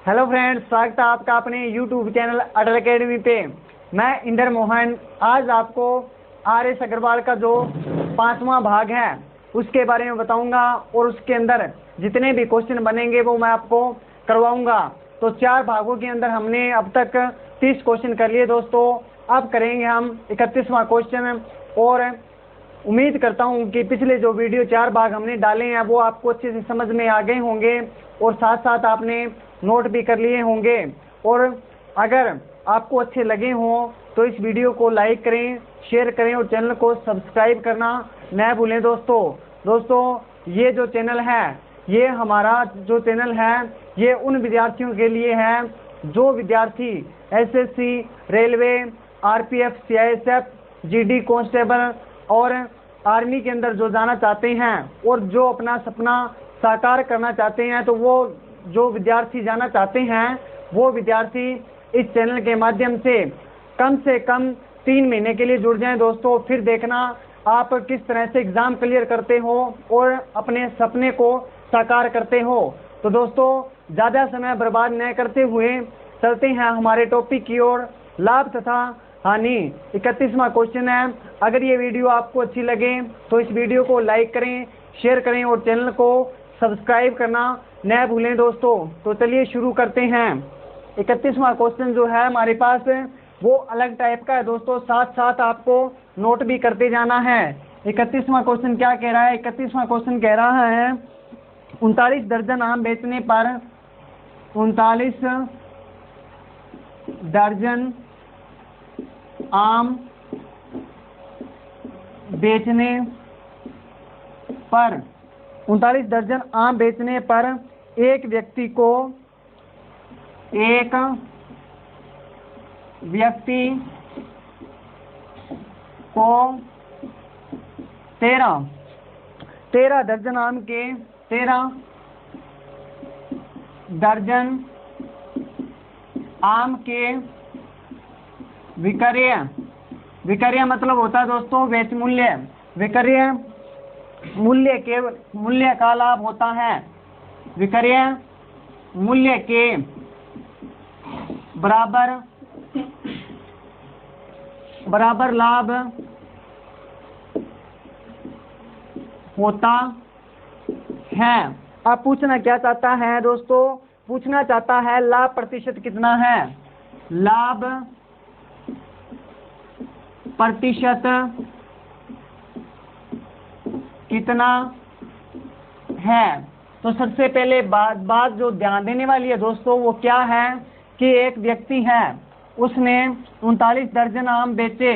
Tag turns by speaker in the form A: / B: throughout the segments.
A: Hello friends, स्वागत है आपका अपने यूट्यूब चैनल अटल अकेडमी पे। मैं इंदर मोहन आज आपको आर.एस. अग्रवाल का जो 5वां भाग है उसके बारे में बताऊंगा और उसके अंदर जितने भी क्वेश्चन बनेंगे वो मैं आपको करवाऊंगा। तो 4 भागों के अंदर हमने अब तक 30 क्वेश्चन कर लिए दोस्तों। अब करेंगे हम 31वां क्वेश्चन और उम्मीद करता हूं कि पिछले जो वीडियो 4 भाग हमने डाले हैं वो आपको अच्छे से समझ में आ गए होंगे और साथ साथ आपने नोट भी कर लिए होंगे। और अगर आपको अच्छे लगे हों तो इस वीडियो को लाइक करें, शेयर करें और चैनल को सब्सक्राइब करना न भूलें दोस्तों। ये जो चैनल है, ये हमारा जो चैनल है ये उन विद्यार्थियों के लिए है जो विद्यार्थी SSC, railway, RPF, CISF, GD constable और आर्मी के अंदर जो जाना चाहते हैं और जो अपना सपना साकार करना चाहते हैं। तो वो जो विद्यार्थी जाना चाहते हैं वो विद्यार्थी इस चैनल के माध्यम से कम 3 महीने के लिए जुड़ जाएं दोस्तों। फिर देखना आप किस तरह से एग्जाम क्लियर करते हो और अपने सपने को साकार करते हो। तो दोस्तों ज़्यादा समय बर्बाद न करते हुए चलते हैं हमारे टॉपिक की ओर। लाभ तथा हानि 31वां क्वेश्चन है। अगर ये वीडियो आपको अच्छी लगे तो इस वीडियो को लाइक करें, शेयर करें और चैनल को सब्सक्राइब करना न भूलें दोस्तों। तो चलिए शुरू करते हैं। 31वां क्वेश्चन जो है हमारे पास वो अलग टाइप का है दोस्तों, साथ साथ आपको नोट भी करते जाना है। 31वां क्वेश्चन क्या कह रहा है? 31वां क्वेश्चन कह रहा है 39 दर्जन आम बेचने पर 39 दर्जन आम बेचने पर 39 दर्जन आम बेचने पर एक व्यक्ति को 13 दर्जन आम के 13 दर्जन आम के विक्रय मतलब होता है दोस्तों बेच मूल्य। विक्रय मूल्य का लाभ होता है। विक्रय मूल्य के बराबर लाभ होता है। अब पूछना क्या चाहता है दोस्तों? पूछना चाहता है लाभ प्रतिशत कितना है। लाभ प्रतिशत कितना है? तो सबसे पहले बात जो ध्यान देने वाली है दोस्तों वो क्या है कि एक व्यक्ति है, उसने 39 दर्जन आम बेचे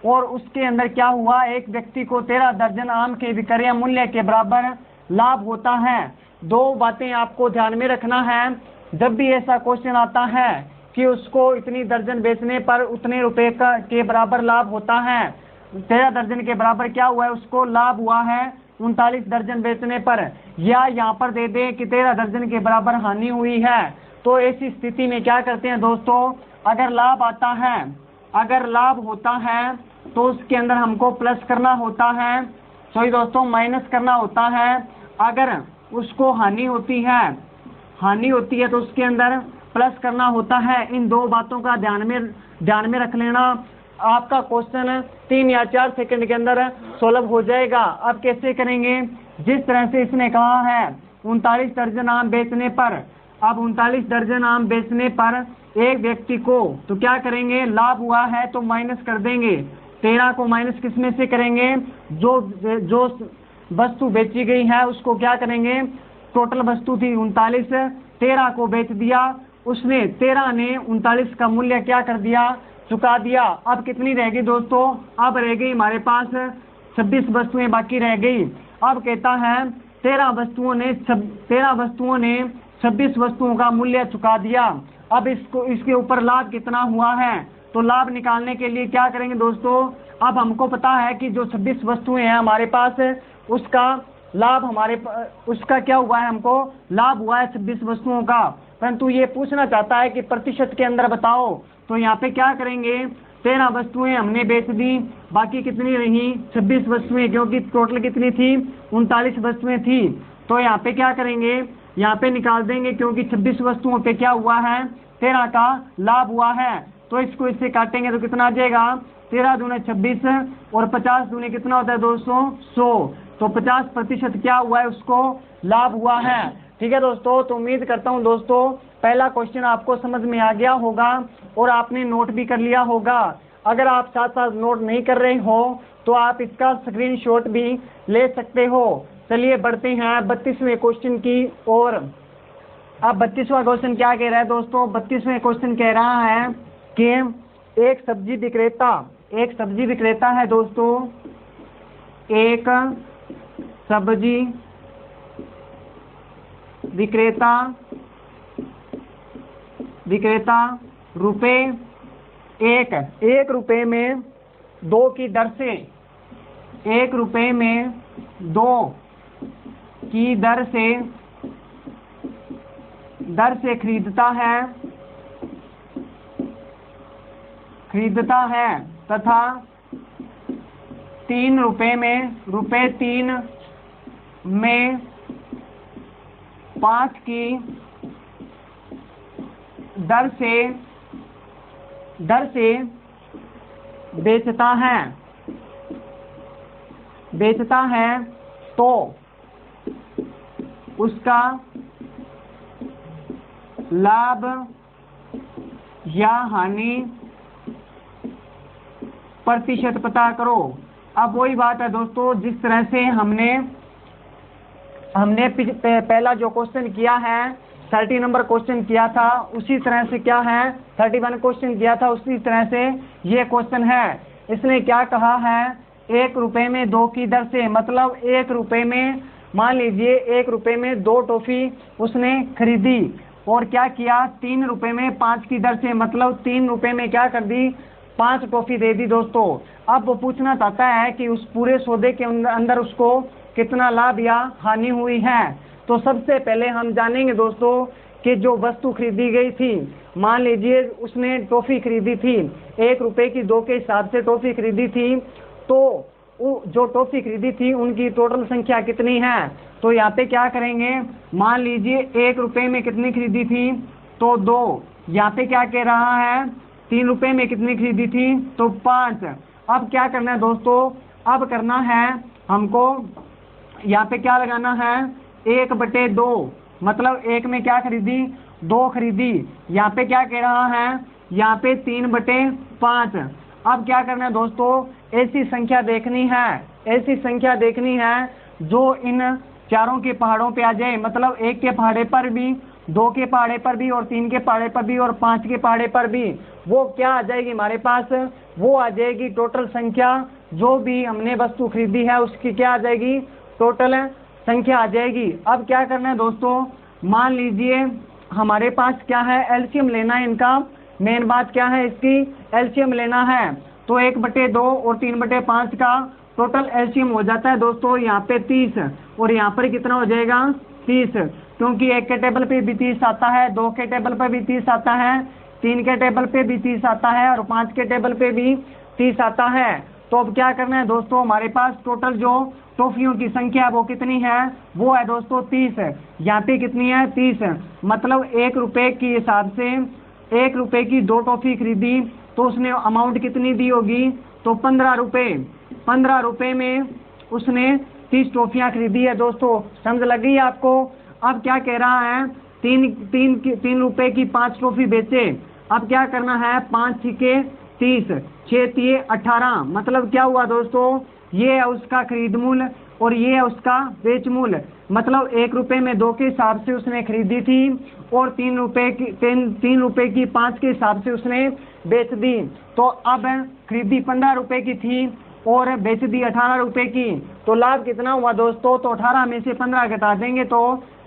A: और उसके अंदर क्या हुआ, एक व्यक्ति को 13 दर्जन आम के विक्रय मूल्य के बराबर लाभ होता है। 2 बातें आपको ध्यान में रखना है जब भी ऐसा क्वेश्चन आता है कि उसको इतनी दर्जन बेचने पर उतने रुपए के बराबर लाभ होता है। 13 दर्जन के बराबर क्या हुआ है, उसको लाभ हुआ है 39 दर्जन बेचने पर, या यहाँ पर दे दें कि 13 दर्जन के बराबर हानि हुई है। तो ऐसी स्थिति में क्या करते हैं दोस्तों, अगर लाभ आता है, अगर लाभ होता है तो उसके अंदर हमको प्लस करना होता है, सॉरी दोस्तों माइनस करना होता है। अगर उसको हानि होती है तो उसके अंदर प्लस करना होता है। इन 2 बातों का ध्यान में रख लेना। आपका क्वेश्चन 3 या 4 सेकंड के अंदर सॉल्व हो जाएगा। अब कैसे करेंगे? जिस तरह से इसने कहा है 39 दर्जन आम बेचने पर, अब 39 दर्जन आम बेचने पर एक व्यक्ति को, तो क्या करेंगे, लाभ हुआ है तो माइनस कर देंगे। 13 को माइनस किस में से करेंगे? जो वस्तु बेची गई है उसको क्या करेंगे, टोटल वस्तु थी 39, 13 को बेच दिया उसने, 13 ने 39 का मूल्य क्या कर दिया, चुका दिया। अब कितनी रह गई दोस्तों? अब रह गई हमारे पास 26 वस्तुएं बाकी रह गई। अब कहता है 13 वस्तुओं ने 26 वस्तुओं का मूल्य चुका दिया। अब इसके ऊपर लाभ कितना हुआ है? तो लाभ निकालने के लिए क्या करेंगे दोस्तों, अब हमको पता है कि जो 26 वस्तुएं हैं हमारे पास, उसका लाभ उसका क्या हुआ है, हमको लाभ हुआ है 26 वस्तुओं का। परंतु ये पूछना चाहता है कि प्रतिशत के अंदर बताओ। तो यहाँ पे क्या करेंगे, 13 वस्तुएं हमने बेच दी, बाकी कितनी रही 26 वस्तुएं, क्योंकि टोटल कितनी थी 39 वस्तुएं थी। तो यहाँ पे क्या करेंगे, यहाँ पे निकाल देंगे, क्योंकि 26 वस्तुओं पे क्या हुआ है, 13 का लाभ हुआ है। तो इसको इससे काटेंगे तो कितना आ जाएगा, 13 दूने 26 और 50 दूने कितना होता है दोस्तों, 100। तो 50% क्या हुआ है, उसको लाभ हुआ है। ठीक है दोस्तों, तो उम्मीद करता हूँ दोस्तों पहला क्वेश्चन आपको समझ में आ गया होगा और आपने नोट भी कर लिया होगा। अगर आप साथ साथ नोट नहीं कर रहे हो तो आप इसका स्क्रीनशॉट भी ले सकते हो। चलिए बढ़ते हैं 32वें क्वेश्चन की ओर। अब 32वां क्वेश्चन क्या कह रहा है दोस्तों, 32वें क्वेश्चन कह रहा है कि एक सब्जी विक्रेता है दोस्तों, एक सब्जी विक्रेता रुपए एक रुपए में 2 की दर से, 1 रुपए में 2 की दर से खरीदता है तथा 3 रुपए में 5 की दर से बेचता है तो उसका लाभ या हानि प्रतिशत पता करो। अब वही बात है दोस्तों, जिस तरह से हमने पहला जो क्वेश्चन किया है 30 नंबर क्वेश्चन किया था, उसी तरह से क्या है 31 क्वेश्चन किया था, उसी तरह से ये क्वेश्चन है। इसने क्या कहा है, 1 रुपए में 2 की दर से, मतलब 1 रुपए में, मान लीजिए 1 रुपए में 2 टॉफी उसने खरीदी और क्या किया, 3 रुपए में 5 की दर से, मतलब 3 रुपए में क्या कर दी, 5 टॉफी दे दी दोस्तों। अब वो पूछना चाहता है कि उस पूरे सौदे के अंदर उसको कितना लाभ या हानि हुई है। तो सबसे पहले हम जानेंगे दोस्तों कि जो वस्तु खरीदी गई थी, मान लीजिए उसने टॉफी खरीदी थी, 1 रुपए की 2 के हिसाब से टॉफी खरीदी थी, तो जो टॉफी खरीदी थी उनकी टोटल संख्या कितनी है। तो यहाँ पे क्या करेंगे, मान लीजिए 1 रुपए में कितनी खरीदी थी, तो 2। यहाँ पे क्या कह रहा है, 3 रुपए में कितनी खरीदी थी, तो 5। अब क्या करना है दोस्तों, अब करना है हमको, यहाँ पे क्या लगाना है, 1/2, मतलब 1 में क्या खरीदी, 2 खरीदी। यहाँ पे क्या कह रहा है, यहाँ पे 3/5। अब क्या करना है दोस्तों, ऐसी संख्या देखनी है जो इन चारों के पहाड़ों पे आ जाए, मतलब 1 के पहाड़े पर भी, 2 के पहाड़े पर भी और 3 के पहाड़े पर भी और 5 के पहाड़े पर भी। वो क्या आ जाएगी हमारे पास, वो आ जाएगी टोटल संख्या, जो भी हमने वस्तु खरीदी है उसकी क्या आ जाएगी, टोटल संख्या आ जाएगी। अब क्या करना है दोस्तों, मान लीजिए हमारे पास क्या है, एलसीएम लेना है इनका। मेन बात क्या है, इसकी एलसीएम लेना है। तो 1/2 और 3/5 का टोटल एलसीएम हो जाता है दोस्तों यहाँ पे 30, और यहाँ पर कितना हो जाएगा, 30, क्योंकि 1 के टेबल पे भी 30 आता है, 2 के टेबल पे भी 30 आता है, 3 के टेबल पे भी 30 आता है और 5 के टेबल पे भी 30 आता है। तो अब क्या करना है दोस्तों, हमारे पास टोटल जो टॉफियों की संख्या वो कितनी है, वो है दोस्तों 30। यहाँ पे कितनी है, 30, मतलब 1 रुपए के हिसाब से 1 रुपए की 2 टॉफी खरीदी तो उसने अमाउंट कितनी दी होगी, तो 15 रुपए। 15 रुपए में उसने 30 टॉफियाँ खरीदी है दोस्तों, समझ लग गई आपको। अब क्या कह रहा है, 3 रुपए की 5 टॉफी बेचे। अब क्या करना है, 5 छीके 30, 6 तिये 18, मतलब क्या हुआ दोस्तों, ये है उसका खरीद मूल्य और ये है उसका बेच मूल्य। मतलब 1 रुपए में 2 के हिसाब से उसने खरीदी थी और 3 रुपए की 5 के हिसाब से उसने बेच दी। तो अब खरीदी 15 रुपए की थी और बेच दी 18 रुपए की, तो लाभ कितना हुआ दोस्तों, तो 18 में से 15 घटा देंगे तो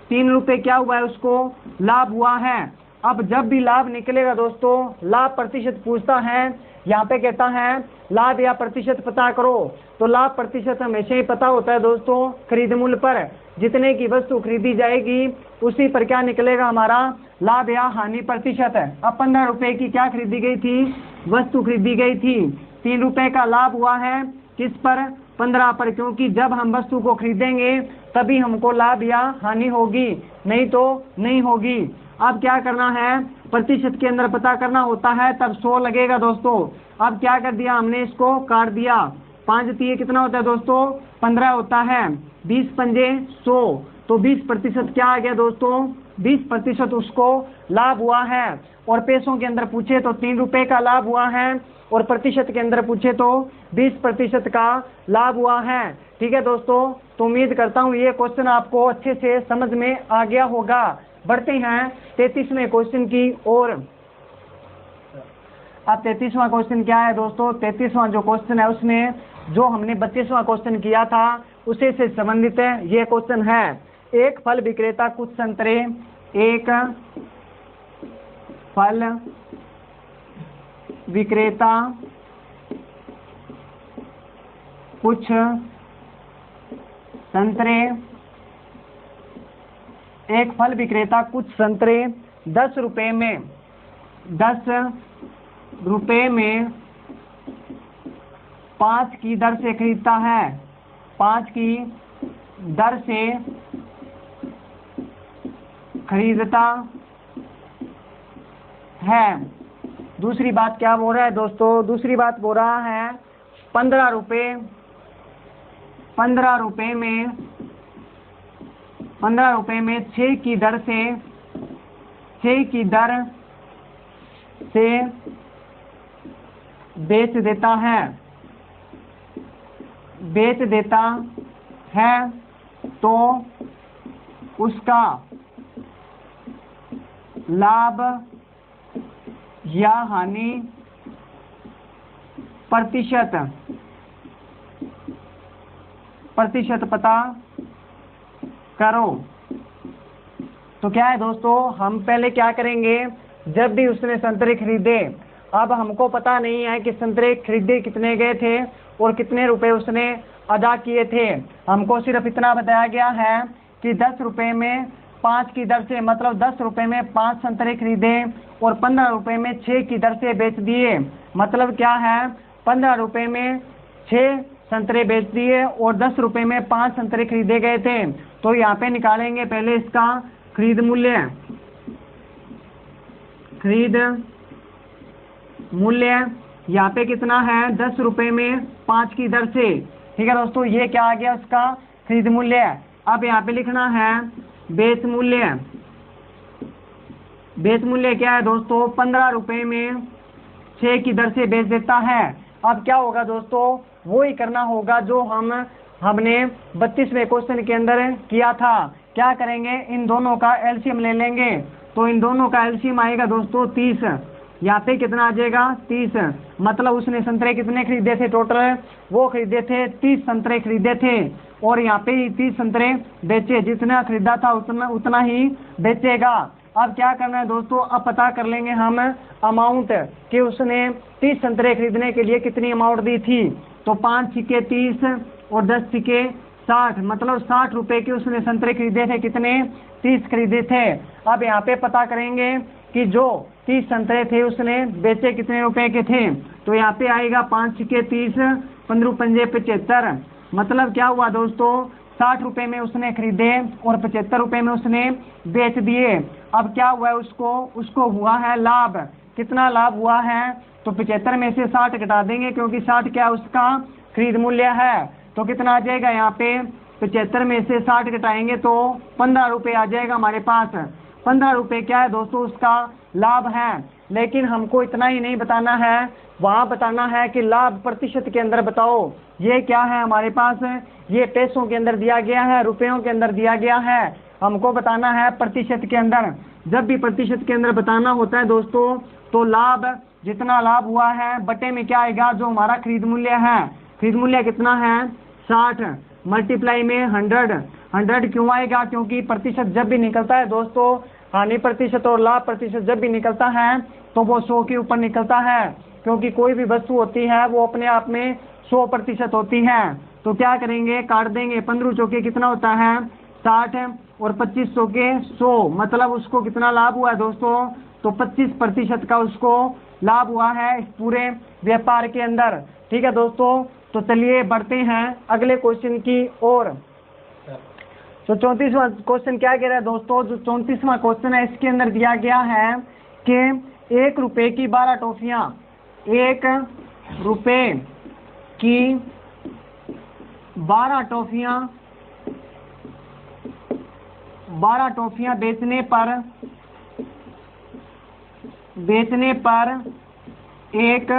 A: 3 रुपए क्या हुआ है, उसको लाभ हुआ है। अब जब भी लाभ निकलेगा दोस्तों, लाभ प्रतिशत पूछता है, यहाँ पे कहता है लाभ या प्रतिशत पता करो। तो लाभ प्रतिशत हमेशा ही पता होता है दोस्तों, खरीद मूल्य पर जितने की वस्तु खरीदी जाएगी उसी पर क्या निकलेगा हमारा लाभ या हानि प्रतिशत है। अब 15 रुपए की क्या खरीदी गई थी, वस्तु खरीदी गई थी, 3 रुपए का लाभ हुआ है किस पर, 15 पर, क्योंकि जब हम वस्तु को खरीदेंगे तभी हमको लाभ या हानि होगी, नहीं तो नहीं होगी। अब क्या करना है, प्रतिशत के अंदर पता करना होता है, तब 100 लगेगा दोस्तों। अब क्या कर दिया हमने, इसको काट दिया। 5 तिये कितना होता है दोस्तों, 15 होता है। 20 पंजे 100, तो 20% क्या आ गया दोस्तों, 20% उसको लाभ हुआ है। और पैसों के अंदर पूछे तो 3 रुपए का लाभ हुआ है, और प्रतिशत के अंदर पूछे तो 20% का लाभ हुआ है। ठीक है दोस्तों, तो उम्मीद करता हूँ ये क्वेश्चन आपको अच्छे से समझ में आ गया होगा। बढ़ते हैं 33वें क्वेश्चन की ओर। अब 33वां क्वेश्चन क्या है दोस्तों, 33वां जो क्वेश्चन है उसमें जो हमने 32वां क्वेश्चन किया था उसे से संबंधित है ये क्वेश्चन है। एक फल विक्रेता कुछ संतरे, एक फल विक्रेता कुछ संतरे, एक फल विक्रेता कुछ संतरे 10 रुपए में 5 की दर से खरीदता है, 5 की दर से खरीदता है। दूसरी बात क्या बोल रहा है दोस्तों, दूसरी बात बोल रहा है 15 रुपए में 6 की दर से बेच देता है, तो उसका लाभ या हानि प्रतिशत पता करो। तो क्या है दोस्तों, हम पहले क्या करेंगे, जब भी उसने संतरे खरीदे, अब हमको पता नहीं है कि संतरे खरीदे कितने गए थे और कितने रुपए उसने अदा किए थे। हमको सिर्फ इतना बताया गया है कि 10 रुपए में 5 की दर से, मतलब 10 रुपए में 5 संतरे खरीदे और 15 रुपए में 6 की दर से बेच दिए। मतलब क्या है, 15 रुपए में 6 संतरे बेच दिए और 10 रुपए में 5 संतरे खरीदे गए थे। तो यहाँ पे निकालेंगे पहले इसका खरीद मूल्य यहाँ पे कितना है, 10 रुपए में 5 की दर से। ठीक है दोस्तों, ये क्या आ गया उसका खरीद मूल्य। अब यहाँ पे लिखना है बेच मूल्य क्या है दोस्तों, 15 रुपए में 6 की दर से बेच देता है। अब क्या होगा दोस्तों, वो ही करना होगा जो हमने 32वें क्वेश्चन के अंदर किया था। क्या करेंगे, इन दोनों का एलसीएम ले लेंगे। तो इन दोनों का एलसीएम आएगा दोस्तों 30। यहाँ पे कितना आ जाएगा 30, मतलब उसने संतरे कितने खरीदे थे टोटल, वो खरीदे थे 30 संतरे खरीदे थे और यहाँ पे 30 संतरे बेचे, जितना खरीदा था उतना ही बेचेगा। अब क्या करना है दोस्तों, अब पता कर लेंगे हम अमाउंट कि उसने 30 संतरे खरीदने के लिए कितनी अमाउंट दी थी। तो 5 सिक्के 30 और 10 सिक्के 60, मतलब 60 रुपए के उसने संतरे खरीदे थे, कितने 30 खरीदे थे। अब यहाँ पे पता करेंगे कि जो 30 संतरे थे उसने बेचे कितने रुपए के थे। तो यहाँ पे आएगा 5 सिक्के 30, 15 पंजे 75, मतलब क्या हुआ दोस्तों, 60 रुपए में उसने खरीदे और 75 रुपए में उसने बेच दिए। अब क्या हुआ है, उसको हुआ है लाभ। कितना लाभ हुआ है, तो 75 में से 60 घटा देंगे, क्योंकि 60 क्या उसका खरीद मूल्य है। तो कितना आ जाएगा, यहाँ पे 75 में से 60 घटाएंगे तो 15 रुपए आ जाएगा हमारे पास। 15 रुपए क्या है दोस्तों उसका लाभ है। लेकिन हमको इतना ही नहीं बताना है, वहाँ बताना है कि लाभ प्रतिशत के अंदर बताओ। ये क्या है हमारे पास, ये पैसों के अंदर दिया गया है, रुपयों के अंदर दिया गया है। हमको बताना है प्रतिशत के अंदर। जब भी प्रतिशत के अंदर बताना होता है दोस्तों, तो लाभ, जितना लाभ हुआ है बटे में क्या आएगा, जो हमारा खरीद मूल्य है। खरीद मूल्य कितना है 60 मल्टीप्लाई में 100 क्यों आएगा, क्योंकि प्रतिशत जब भी निकलता है दोस्तों, हानि प्रतिशत और लाभ प्रतिशत जब भी निकलता है तो वो 100 के ऊपर निकलता है, क्योंकि कोई भी वस्तु होती है वो अपने आप में 100% होती है। तो क्या करेंगे, काट देंगे। 15 चौके कितना होता है 60 और 25 चौके 100, मतलब उसको कितना लाभ हुआ है दोस्तों, तो 25% का उसको लाभ हुआ है इस पूरे व्यापार के अंदर। ठीक है दोस्तों, तो चलिए बढ़ते हैं अगले क्वेश्चन की ओर। तो 34वां क्वेश्चन क्या कह रहा है दोस्तों? जो 34वां क्वेश्चन है इसके अंदर दिया गया है कि 1 रुपए की 12 टॉफियां, 1 रुपए की 12 टॉफियां बेचने पर एक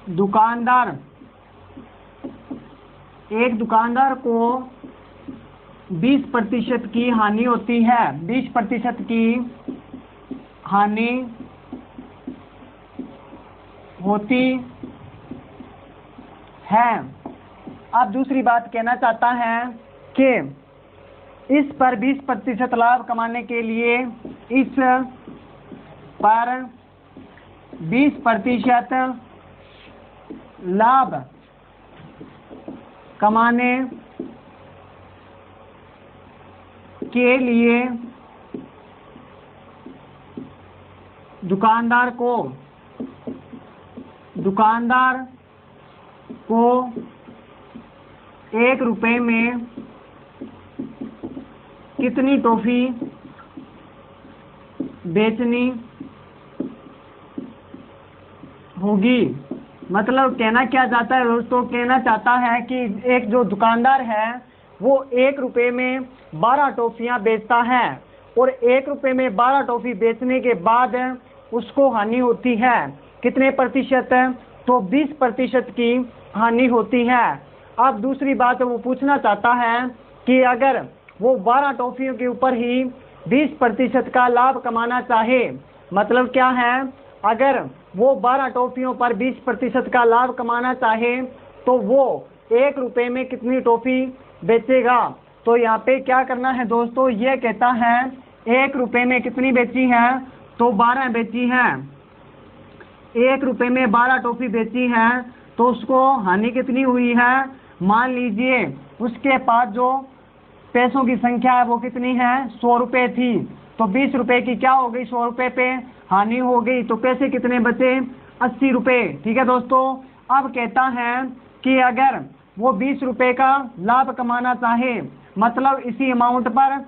A: दुकानदार को 20% की हानि होती है। 20% की हानि होती है। अब दूसरी बात कहना चाहता है कि इस पर 20% लाभ कमाने के लिए इस पर 20% लाभ कमाने के लिए दुकानदार को 1 रुपए में कितनी टॉफी बेचनी होगी? मतलब कहना क्या चाहता है दोस्तों? कहना चाहता है कि एक जो दुकानदार है वो 1 रुपए में 12 टॉफियां बेचता है और 1 रुपए में 12 टॉफी बेचने के बाद उसको हानि होती है कितने प्रतिशत? तो 20% की हानि होती है। अब दूसरी बात वो पूछना चाहता है कि अगर वो 12 टॉफियों के ऊपर ही 20% का लाभ कमाना चाहे, मतलब क्या है? अगर वो 12 टॉफियों पर 20% का लाभ कमाना चाहे तो वो 1 रुपए में कितनी टॉफी बेचेगा? तो यहाँ पे क्या करना है दोस्तों? ये कहता है 1 रुपए में कितनी बेची है? तो 12 बेची है। 1 रुपए में 12 टॉफी बेची है तो उसको हानि कितनी हुई है? मान लीजिए उसके पास जो पैसों की संख्या है वो कितनी है? 100 रुपए थी, तो 20 रुपए की क्या हो गई? 100 रुपए पे हानि हो गई, तो पैसे कितने बचे? 80 रुपए। ठीक है दोस्तों। अब कहता है कि अगर वो 20 रुपए का लाभ कमाना चाहे, मतलब इसी अमाउंट पर,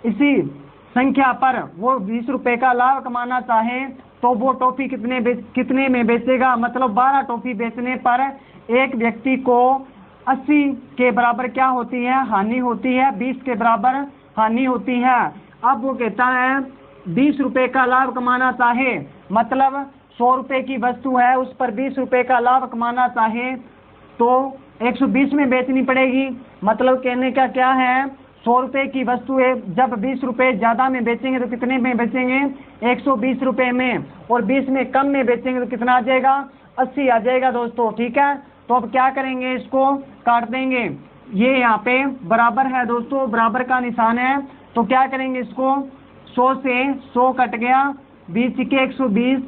A: इसी संख्या पर वो 20 रुपए का लाभ कमाना चाहे तो वो टॉफी कितने में बेचेगा? मतलब 12 टॉफी बेचने पर एक व्यक्ति को 80 के बराबर क्या होती है? हानि होती है। 20 के बराबर हानि होती है। अब वो कहता है 20 रुपए का लाभ कमाना चाहे, मतलब 100 रुपए की वस्तु है उस पर 20 रुपए का लाभ कमाना चाहे तो 120 में बेचनी पड़ेगी। मतलब कहने का क्या है? 100 रुपए की वस्तु है, जब 20 रुपए ज्यादा में बेचेंगे तो कितने में बेचेंगे? 120 रुपए में। और 20 में कम में बेचेंगे तो कितना आ जाएगा? 80 आ जाएगा दोस्तों। ठीक है, तो अब क्या करेंगे? इसको काट देंगे। ये यहाँ पे बराबर है दोस्तों, बराबर का निशान है, तो क्या करेंगे? इसको 100 से 100 कट गया, 20 के 120,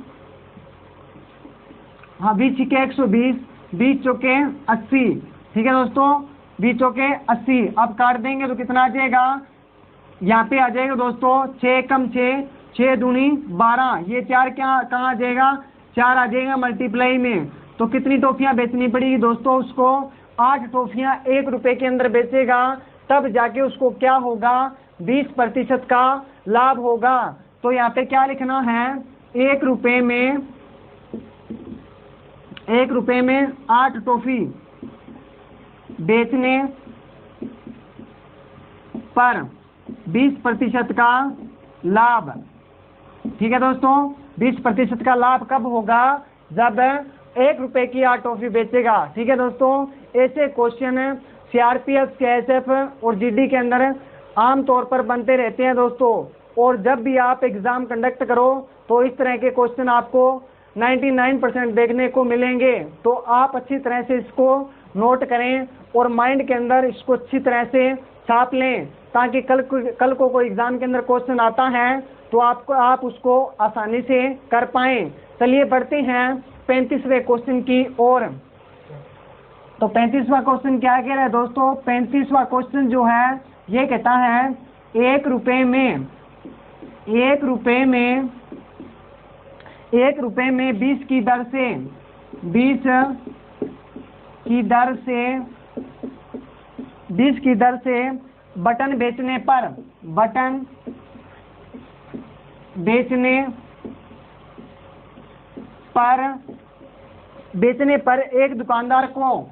A: हाँ 20 के 120, 20 चौके 80। ठीक है दोस्तों, 20 चौके 80। अब काट देंगे तो कितना आ जाएगा? यहाँ पे आ जाएगा दोस्तों 6 कम 6, 6 दूनी 12, ये 4 क्या कहाँ आ जाएगा? 4 आ जाएगा मल्टीप्लाई में। तो कितनी टॉफियां बेचनी पड़ेगी दोस्तों? उसको 8 टॉफियां 1 रुपए के अंदर बेचेगा, तब जाके उसको क्या होगा? 20% का लाभ होगा। तो यहाँ पे क्या लिखना है? 1 रुपए में 8 टॉफी बेचने पर 20% का लाभ। ठीक है दोस्तों, 20% का लाभ कब होगा? जब 1 रुपए की 8 टॉफी बेचेगा। ठीक है दोस्तों, ऐसे क्वेश्चन सीआरपीएफ, सीआईएसएफ और जीडी के अंदर आमतौर पर बनते रहते हैं दोस्तों। और जब भी आप एग्जाम कंडक्ट करो तो इस तरह के क्वेश्चन आपको 99% देखने को मिलेंगे। तो आप अच्छी तरह से इसको नोट करें और माइंड के अंदर इसको अच्छी तरह से छाप लें, ताकि कल को कोई एग्जाम के अंदर क्वेश्चन आता है तो आप उसको आसानी से कर पाएं। चलिए बढ़ते हैं 35वें क्वेश्चन की ओर। तो 35वां क्वेश्चन क्या कह रहा है दोस्तों? 35वां क्वेश्चन जो है ये कहता है 1 रुपए में 20 की दर से 20 की दर से बटन बेचने पर एक दुकानदार को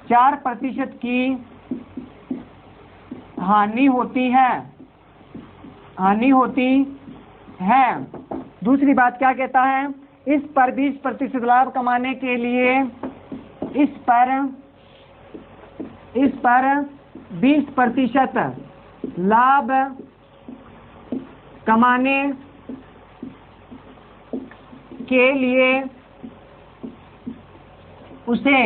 A: 4% की हानि होती है। दूसरी बात क्या कहता है, इस पर 20% लाभ कमाने के लिए 20% लाभ कमाने के लिए उसे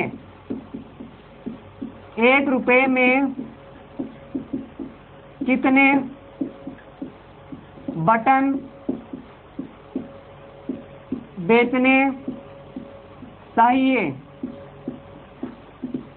A: 1 रुपए में कितने बटन बेचने चाहिए।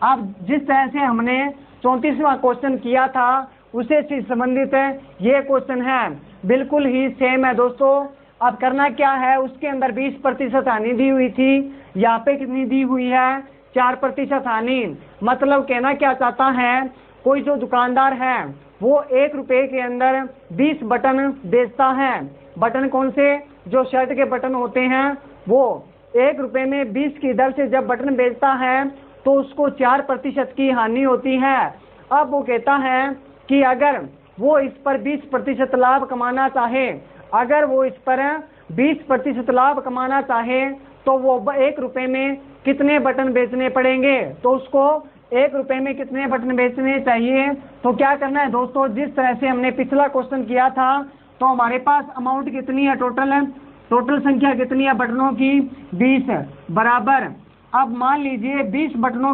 A: अब जिस तरह से हमने 34वां क्वेश्चन किया था उसे से संबंधित ये क्वेश्चन है, बिल्कुल ही सेम है दोस्तों। अब करना क्या है, उसके अंदर 20% हानि दी हुई थी, यहाँ पे कितनी दी हुई है, 4% हानि। मतलब कहना क्या चाहता है, कोई जो दुकानदार है वो 1 रुपए के अंदर 20 बटन बेचता है। बटन कौन से, जो शर्ट के बटन होते हैं, वो 1 रुपए में 20 की दर से जब बटन बेचता है तो उसको 4% की हानि होती है। अब वो कहता है कि अगर वो इस पर 20% लाभ कमाना चाहे तो वो 1 रुपए में कितने बटन बेचने पड़ेंगे, तो उसको 1 रुपए में कितने बटन बेचने चाहिए। तो क्या करना है दोस्तों, जिस तरह से हमने पिछला क्वेश्चन किया था, तो हमारे पास अमाउंट कितनी है, टोटल संख्या कितनी है बटनों की, 20 बराबर। अब मान लीजिए 20 बटनों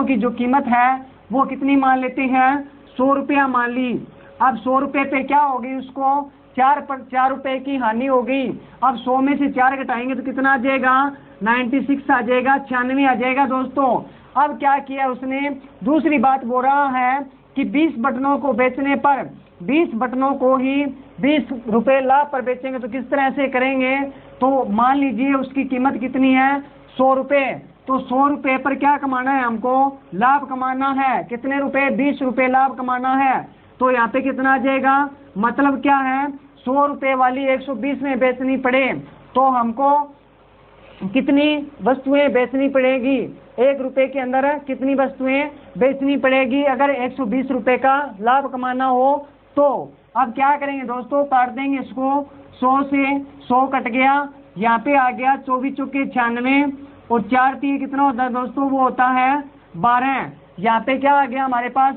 A: की जो कीमत है वो कितनी मान लेते हैं, 100 रुपया मान ली। अब 100 रुपये पे क्या होगी, उसको 4 रुपए की हानि हो गई। अब 100 में से 4 घटाएंगे तो कितना आ जाएगा, 96 आ जाएगा, 96 आ जाएगा दोस्तों। अब क्या किया उसने, दूसरी बात बोल रहा है कि 20 बटनों को बेचने पर 20 बटनों को ही 20 रुपए लाभ पर बेचेंगे। तो किस तरह से करेंगे, तो मान लीजिए उसकी कीमत कितनी है, 100 रुपए। तो 100 रुपए पर क्या कमाना है, हमको लाभ कमाना है। कितने रुपए, 20 रुपए लाभ कमाना है। तो यहाँ पे कितना आ जाएगा, मतलब क्या है, 100 रुपए वाली 120 में बेचनी पड़े तो हमको कितनी वस्तुएं बेचनी पड़ेगी, 1 रुपए के अंदर कितनी वस्तुएं बेचनी पड़ेगी अगर 120 रुपए का लाभ कमाना हो तो। अब क्या करेंगे दोस्तों, काट देंगे इसको, 100 से 100 कट गया, यहाँ पे आ गया 24 चौके 96 और 4 3 कितना होता है दोस्तों, वो होता है 12। यहाँ पे क्या आ गया हमारे पास,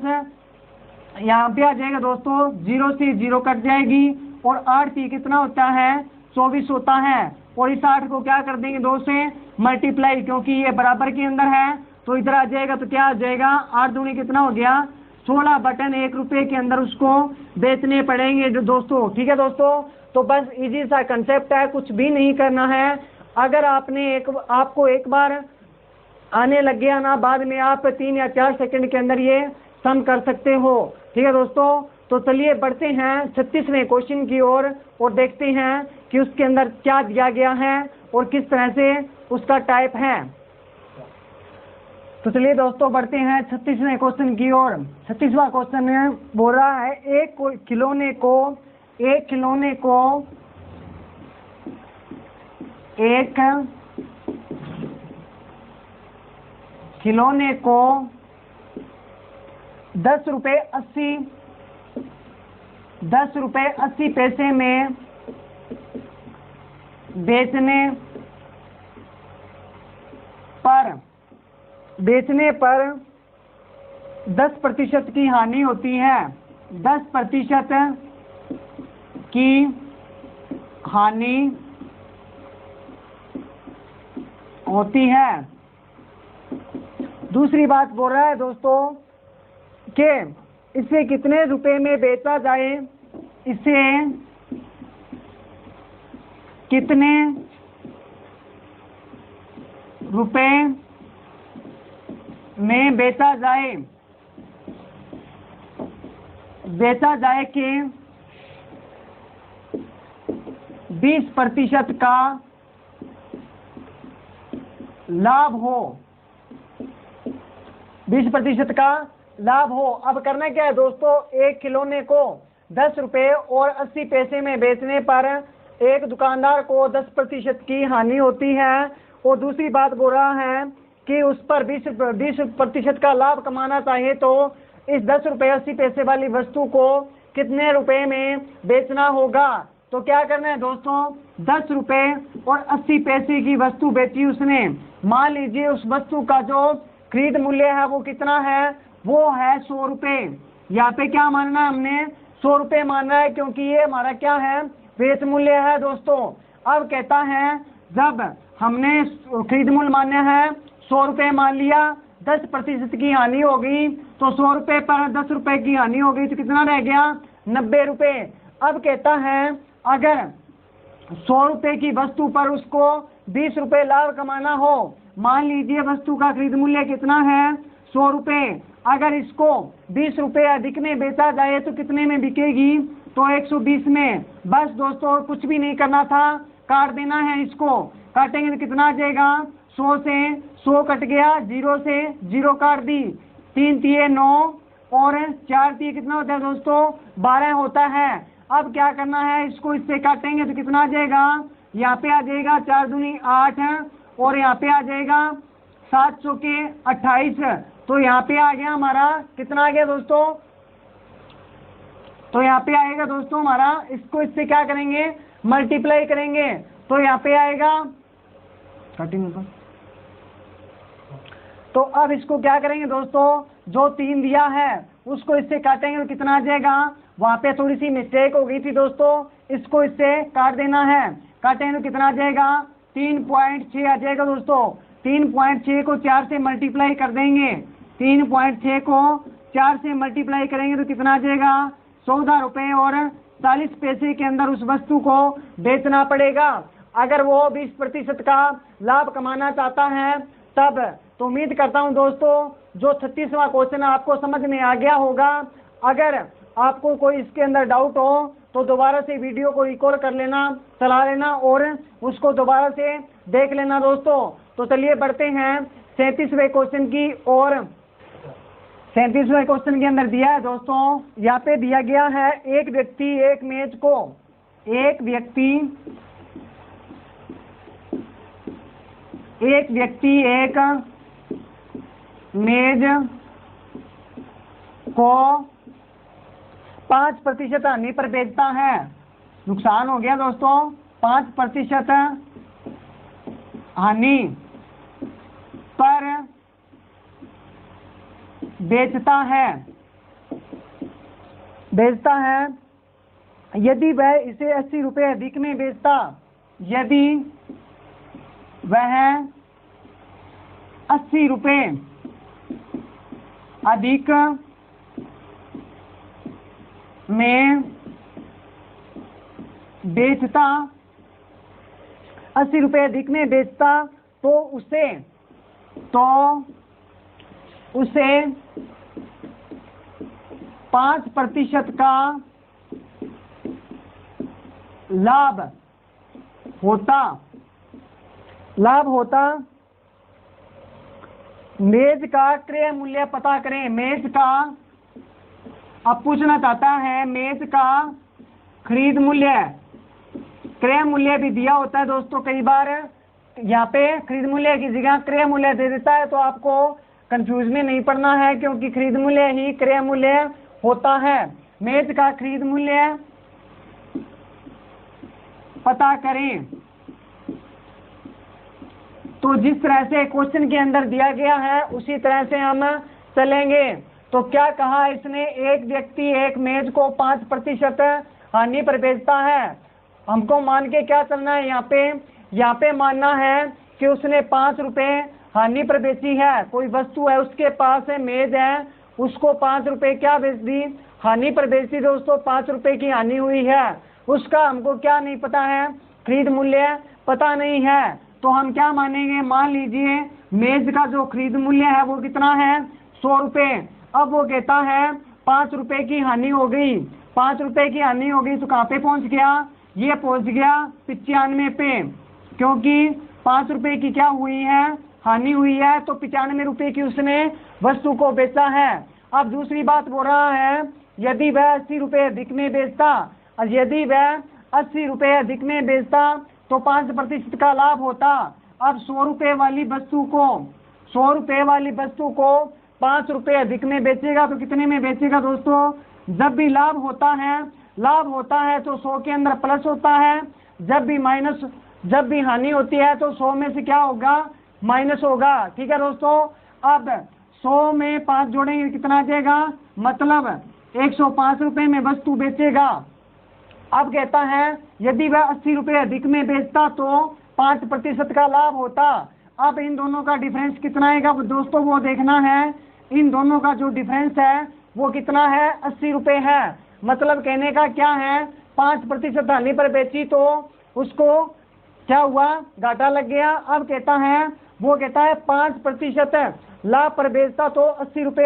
A: यहाँ पे आ जाएगा दोस्तों 0 से 0 कट जाएगी और 8 3 कितना होता है, 24 होता है। और इस 8 को क्या कर देंगे 2 से मल्टीप्लाई, क्योंकि ये बराबर के अंदर है तो इधर आ जाएगा। तो क्या आ जाएगा, 8 दूनी कितना हो गया, 16 बटन 1 रुपए के अंदर उसको बेचने पड़ेंगे जो दोस्तों। ठीक है दोस्तों, तो बस इजी सा कंसेप्ट है, कुछ भी नहीं करना है। अगर आपको एक बार आने लग गया ना, बाद में आप 3 या 4 सेकंड के अंदर ये सम कर सकते हो। ठीक है दोस्तों, तो चलिए बढ़ते हैं 36वें क्वेश्चन की ओर और देखते हैं कि उसके अंदर क्या दिया गया है और किस तरह से उसका टाइप है। तो चलिए दोस्तों बढ़ते हैं 36वें क्वेश्चन की ओर। 36वां क्वेश्चन बोल रहा है, एक खिलौने को 10 रुपए 80 पैसे में बेचने पर 10% की हानि होती है। 10% की हानि होती है। दूसरी बात बोल रहा है दोस्तों कि इसे कितने रुपए में बेचा जाए, इसे कितने रुपए में बेचा जाए। बेचा जाए कि 20% का लाभ हो, 20% का लाभ हो। अब करना क्या है दोस्तों, एक खिलौने को 10 रुपए और 80 पैसे में बेचने पर एक दुकानदार को 10% की हानि होती है, और दूसरी बात बोल रहा है कि उस पर 20% का लाभ कमाना चाहिए तो इस 10 रुपए 80 पैसे वाली वस्तु को कितने रुपए में बेचना होगा। तो क्या करना है दोस्तों, 10 रुपए और 80 पैसे की वस्तु बेची उसने। मान लीजिए उस वस्तु का जो खरीद मूल्य है वो कितना है, वो है 100 रुपए। यहाँ पे क्या मानना है हमने, 100 रुपए मानना है, क्योंकि ये हमारा क्या है, बेच मूल्य है दोस्तों। अब कहता है जब हमने खरीद मूल्य मान्य है 100 रुपए मान लिया, 10% की हानि होगी तो 100 रुपए पर 10 रुपए की हानि होगी तो कितना रह गया, 90 रुपए। अब कहता है अगर 100 रुपए की वस्तु पर उसको 20 रुपए लाभ कमाना हो, मान लीजिए वस्तु का खरीद मूल्य कितना है, 100 रुपए। अगर इसको 20 रुपए अधिक में बेचा जाए तो कितने में बिकेगी, तो 120 में। बस दोस्तों कुछ भी नहीं करना था, काट देना है। इसको काटेंगे तो कितना आ जाएगा, 100 से 100 कट गया, 0 से 0 काट दी, 3 तिये 9 और 4 तिये कितना होता है दोस्तों, 12 होता है। अब क्या करना है, इसको इससे काटेंगे तो कितना आ जाएगा, यहाँ पे आ जाएगा 4 दूनी 8 और यहाँ पे आ जाएगा 7 चौके 28। तो यहाँ पे आ गया हमारा कितना आ गया दोस्तों, तो यहाँ पे आएगा दोस्तों हमारा, इसको इससे क्या करेंगे, मल्टीप्लाई करेंगे। तो यहाँ पे आएगा कटिंग पर। तो अब इसको क्या करेंगे दोस्तों, जो 3 दिया है उसको इससे काटेंगे तो कितना आ जाएगा, वहां पे थोड़ी सी मिस्टेक हो गई थी दोस्तों, इसको इससे काट देना है। काटेंगे तो कितना आ जाएगा, 3.6 आ जाएगा दोस्तों। 3.6 को 4 से मल्टीप्लाई कर देंगे, 3.6 को 4 से मल्टीप्लाई करेंगे तो कितना आ जाएगा, 14 रुपए और 40 पैसे के अंदर उस वस्तु को बेचना पड़ेगा। अगर वो 20% का लाभ कमाना चाहता है तब। तो उम्मीद करता हूं दोस्तों जो 36वां क्वेश्चन आपको समझ में आ गया होगा। अगर आपको कोई इसके अंदर डाउट हो तो दोबारा से वीडियो को रिकॉर्ड कर लेना, चला लेना और उसको दोबारा से देख लेना दोस्तों। तो चलिए बढ़ते हैं 37वें क्वेश्चन की और। 37वें क्वेश्चन के अंदर दिया है दोस्तों, यहाँ पे दिया गया है एक व्यक्ति एक मेज को, एक व्यक्ति एक मेज को 5% हानि पर बेचता है। नुकसान हो गया दोस्तों, 5% हानि पर बेचता है। यदि वह इसे 80 रुपए अधिक में बेचता, यदि वह 80 रुपए अधिक में बेचता, 80 रुपए अधिक में बेचता तो उसे 5% का लाभ होता। मेज का क्रय मूल्य पता करें। मेज का, अब पूछना चाहता है मेज का खरीद मूल्य, क्रय मूल्य भी दिया होता है दोस्तों। कई बार यहाँ पे खरीद मूल्य की जगह क्रय मूल्य दे देता है, तो आपको कंफ्यूज में नहीं पड़ना है क्योंकि खरीद मूल्य ही क्रय मूल्य होता है। मेज का खरीद मूल्य पता करें। तो जिस तरह से क्वेश्चन के अंदर दिया गया है उसी तरह से हम चलेंगे। तो क्या कहा इसने, एक व्यक्ति एक मेज को 5% हानि पर बेचता है। हमको मान के क्या चलना है, यहाँ पे मानना है कि उसने 5 रुपए हानि पर बेची है। कोई वस्तु है उसके पास है, मेज है, उसको 5 रुपए क्या बेच दी, हानि पर बेच दी दोस्तों, 5 रुपए की हानि हुई है। उसका हमको क्या नहीं पता है, खरीद मूल्य पता नहीं है। तो हम क्या मानेंगे, मान लीजिए मेज का जो खरीद मूल्य है वो कितना है, 100 रुपए। अब वो कहता है 5 रुपए की हानि हो गई, 5 रुपए की हानि हो गई तो कहाँ पे पहुंच गया, ये पहुंच गया 95 पे, क्योंकि 5 रुपए की क्या हुई है, हानि हुई है, तो 95 रुपए की उसने वस्तु को बेचा है। अब दूसरी बात बोल रहा है, यदि वह 80 रुपए अधिक में बेचता, और यदि वह 80 रुपए अधिक में बेचता तो 5% का लाभ होता। अब 100 रुपए वाली वस्तु को 100 रुपए वाली वस्तु को 5 रुपए अधिक में बेचेगा तो कितने में बेचेगा दोस्तों, जब भी लाभ होता है तो 100 के अंदर प्लस होता है, जब भी हानि होती है तो 100 में से क्या होगा, माइनस होगा। ठीक है दोस्तों, अब 100 में 5 जोड़ेंगे कितना आ जाएगा, मतलब 105 रुपए में वस्तु बेचेगा। अब कहता है यदि वह 80 रुपए अधिक में बेचता तो 5% का लाभ होता। अब इन दोनों का डिफरेंस कितना आएगा दोस्तों, वो देखना है। इन दोनों का जो डिफरेंस है वो कितना है, 80 रुपए है। मतलब कहने का क्या है, 5% हानि पर बेची तो उसको क्या हुआ, घाटा लग गया। अब कहता है, वो कहता है 5% लाभ पर बेचता तो 80 रुपए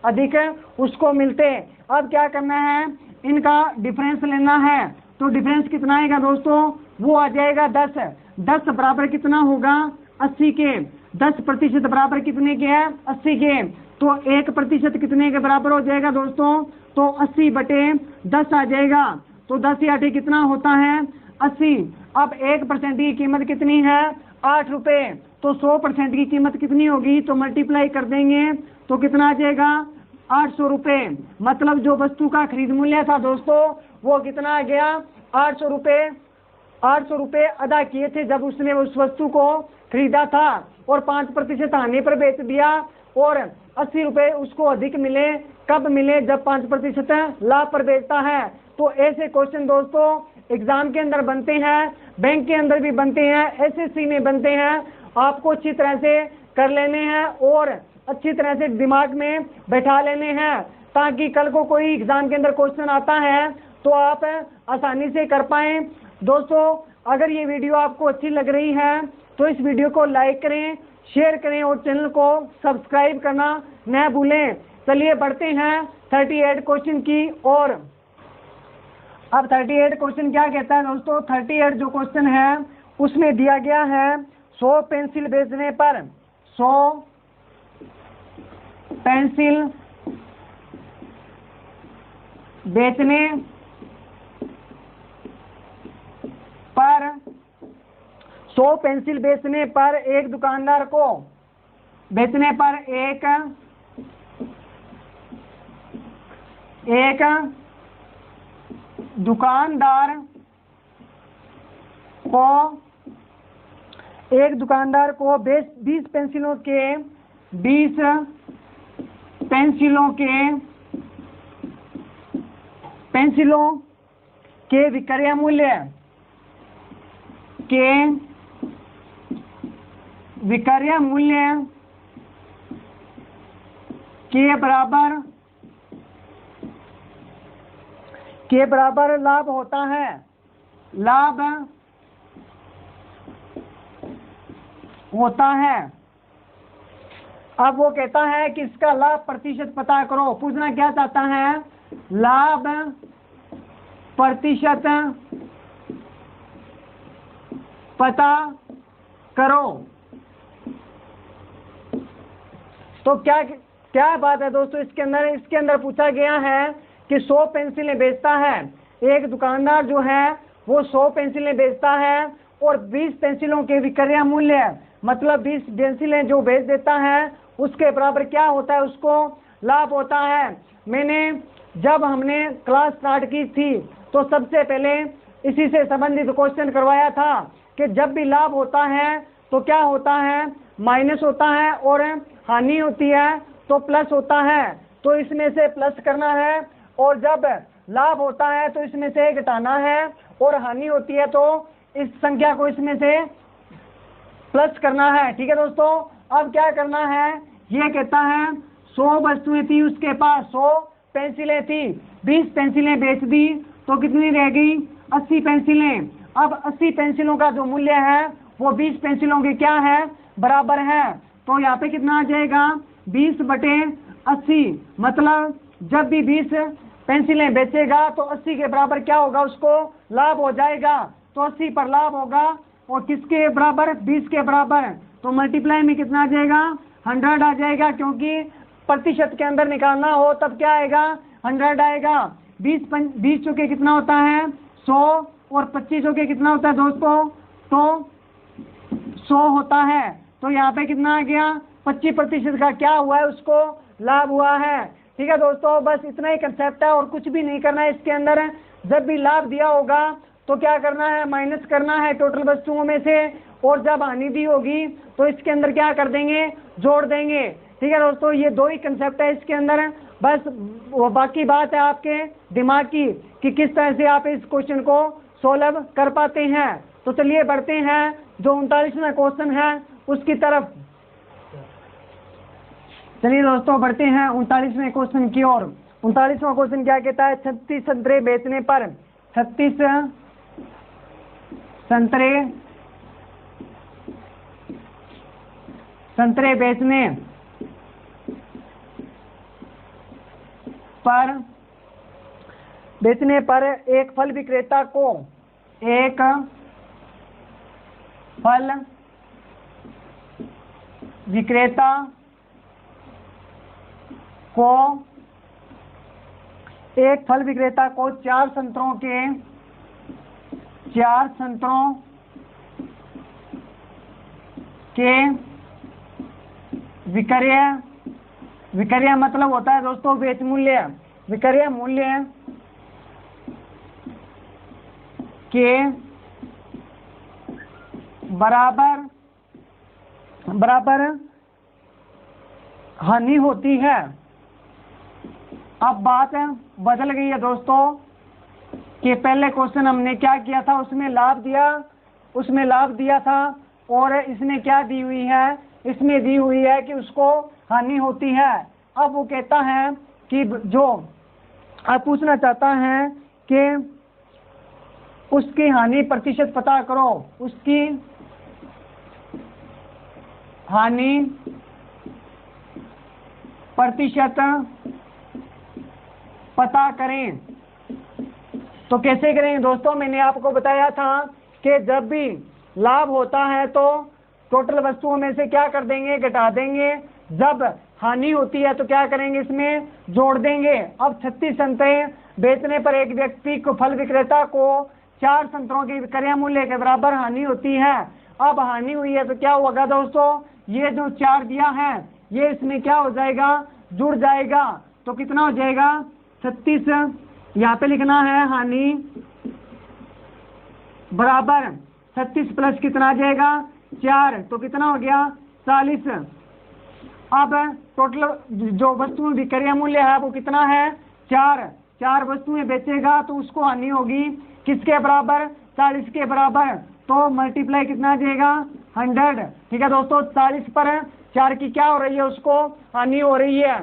A: अधिक उसको मिलते। अब क्या करना है, इनका डिफरेंस लेना है। तो डिफरेंस कितना आएगा दोस्तों, वो आ जाएगा 10। 10 बराबर कितना होगा, 80 के। 10% बराबर कितने के है, 80 के। तो 1% कितने के बराबर हो जाएगा दोस्तों, तो 80/10 आ जाएगा। तो 10 या 8 कितना होता है, 80। अब 1% की कीमत कितनी है, 8 रुपए। तो 100% की कीमत कितनी होगी, तो मल्टीप्लाई कर देंगे तो कितना आ जाएगा, 800 रुपए। मतलब जो वस्तु का खरीद मूल्य था दोस्तों वो कितना आ गया, 800 रुपए। 800 रुपए अदा किए थे जब उसने उस वस्तु को खरीदा था, और 5% हानि पर बेच दिया, और 80 रुपए उसको अधिक मिले। कब मिले, जब 5% लाभ पर बेचता है। तो ऐसे क्वेश्चन दोस्तों एग्जाम के अंदर बनते हैं, बैंक के अंदर भी बनते हैं, एसएससी में बनते हैं। आपको अच्छी तरह से कर लेने हैं और अच्छी तरह से दिमाग में बैठा लेने हैं, ताकि कल को कोई एग्जाम के अंदर क्वेश्चन आता है तो आप आसानी से कर पाएं। दोस्तों अगर ये वीडियो आपको अच्छी लग रही है तो इस वीडियो को लाइक करें, शेयर करें और चैनल को सब्सक्राइब करना न भूलें। चलिए बढ़ते हैं 38 क्वेश्चन की ओर। अब 38 क्वेश्चन क्या कहता है दोस्तों, 38 जो क्वेश्चन है उसमें दिया गया है 100 पेंसिल बेचने पर 100 पेंसिल बेचने पर 100 पेंसिल बेचने पर एक दुकानदार को बेचने पर एक दुकानदार को 20 पेंसिलों के विक्रय मूल्य के बराबर लाभ होता है। अब वो कहता है कि इसका लाभ प्रतिशत पता करो। पूछना क्या चाहता है, लाभ प्रतिशत पता करो। तो क्या बात है दोस्तों, इसके अंदर पूछा गया है कि 100 पेंसिलें बेचता है एक दुकानदार, जो है वो 100 पेंसिलें बेचता है और 20 पेंसिलों के विक्रय मूल्य, मतलब 20 पेंसिलें जो बेच देता है उसके बराबर क्या होता है, उसको लाभ होता है। जब हमने क्लास स्टार्ट की थी तो सबसे पहले इसी से संबंधित क्वेश्चन करवाया था कि जब भी लाभ होता है तो क्या होता है, माइनस होता है, और हानि होती है तो प्लस होता है। तो इसमें से प्लस करना है, और जब लाभ होता है तो इसमें से घटाना है, और हानि होती है तो इस संख्या को इसमें से प्लस करना है। ठीक है दोस्तों, अब क्या करना है, ये कहता है 100 वस्तुएं थी उसके पास, 100 पेंसिलें थी, 20 पेंसिलें बेच दी तो कितनी रह गई, 80 पेंसिलें। अब 80 पेंसिलों का जो मूल्य है वो 20 पेंसिलों के क्या है, बराबर है। तो यहाँ पे कितना आ जाएगा, 20/80, मतलब जब भी 20 पेंसिलें बेचेगा तो 80 के बराबर क्या होगा, उसको लाभ हो जाएगा। तो 80 पर लाभ होगा और किसके बराबर, 20 के बराबर। तो मल्टीप्लाई में कितना आ जाएगा, 100 आ जाएगा, क्योंकि प्रतिशत के अंदर निकालना हो तब क्या आएगा, 100 आएगा। 20 चौके कितना होता है, 100, और 25 चौके कितना होता है दोस्तों, तो 100 होता है। तो यहाँ पे कितना आ गया, 25% का क्या हुआ है, उसको लाभ हुआ है। ठीक है दोस्तों, बस इतना ही कंसेप्ट है और कुछ भी नहीं करना है इसके अंदर। जब भी लाभ दिया होगा तो क्या करना है, माइनस करना है टोटल वस्तुओं में से, और जब हानि दी होगी तो इसके अंदर क्या कर देंगे, जोड़ देंगे। ठीक है दोस्तों, ये दो ही कंसेप्ट है इसके अंदर। बस वो बाकी बात है आपके दिमाग की कि किस तरह से आप इस क्वेश्चन को सोल्व कर पाते हैं। तो चलिए बढ़ते हैं जो 39वां क्वेश्चन है उसकी तरफ। चलिए दोस्तों बढ़ते हैं 39वें क्वेश्चन की ओर। 39वां क्वेश्चन क्या कहता है, 36 संतरे बेचने पर, 36 संतरे बेचने पर एक फल विक्रेता को 4 संतरों के विक्रय मतलब होता है दोस्तों बेच मूल्य, विक्रय मूल्य के बराबर हानि होती है। अब बात बदल गई है दोस्तों कि पहले क्वेश्चन हमने क्या किया था, उसमें लाभ दिया था और इसने क्या दी हुई है, इसमें दी हुई है कि उसको हानि होती है। अब वो कहता है कि जो आप पूछना चाहता है कि उसकी हानि प्रतिशत पता करो, उसकी हानि प्रतिशत पता करें। तो कैसे करेंगे दोस्तों, मैंने आपको बताया था कि जब भी लाभ होता है तो टोटल वस्तुओं में से क्या कर देंगे, घटा देंगे। जब हानि होती है तो क्या करेंगे, इसमें जोड़ देंगे। अब 36 संतरे बेचने पर एक व्यक्ति को, फल विक्रेता को 4 संतरों के विक्रय मूल्य के बराबर हानि होती है। अब हानि हुई है तो क्या होगा दोस्तों, ये जो 4 दिया है ये इसमें क्या हो जाएगा, जुड़ जाएगा। तो कितना हो जाएगा, 36, यहाँ पे लिखना है हानि बराबर 36 प्लस कितना आ जाएगा, 4, तो कितना हो गया, 40। अब टोटल जो वस्तु विक्रय मूल्य है वो कितना है, 4 वस्तुएं बेचेगा तो उसको हानि होगी किसके बराबर, 40 के बराबर। तो मल्टीप्लाई कितना आ जाएगा, 100। ठीक है दोस्तों, 40 पर 4 की क्या हो रही है, उसको हानि हो रही है।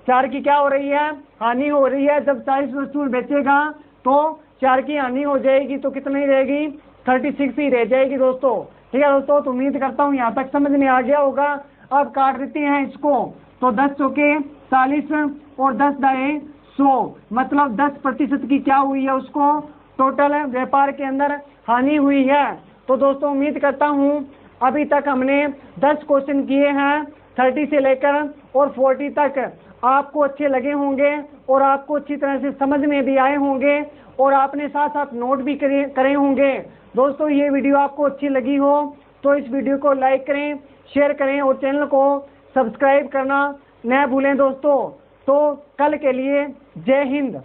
A: 4 की क्या हो रही है, हानि हो रही है। जब 40 वस्तुएं बेचेगा तो 4 की हानि हो जाएगी तो कितनी रहेगी, 36 ही रह जाएगी दोस्तों। ठीक है दोस्तों, तो उम्मीद करता हूँ यहाँ तक समझ में आ गया होगा। अब काट देते हैं इसको, तो 10 चौके 40 और 10 दाएं 100, मतलब 10% की क्या हुई है, उसको टोटल व्यापार के अंदर हानि हुई है। तो दोस्तों उम्मीद करता हूँ अभी तक हमने 10 क्वेश्चन किए हैं, 30 से लेकर और 40 तक आपको अच्छे लगे होंगे और आपको अच्छी तरह से समझ में भी आए होंगे और आपने साथ साथ नोट भी करे होंगे। दोस्तों ये वीडियो आपको अच्छी लगी हो तो इस वीडियो को लाइक करें, शेयर करें और चैनल को सब्सक्राइब करना न भूलें दोस्तों। तो कल के लिए जय हिंद।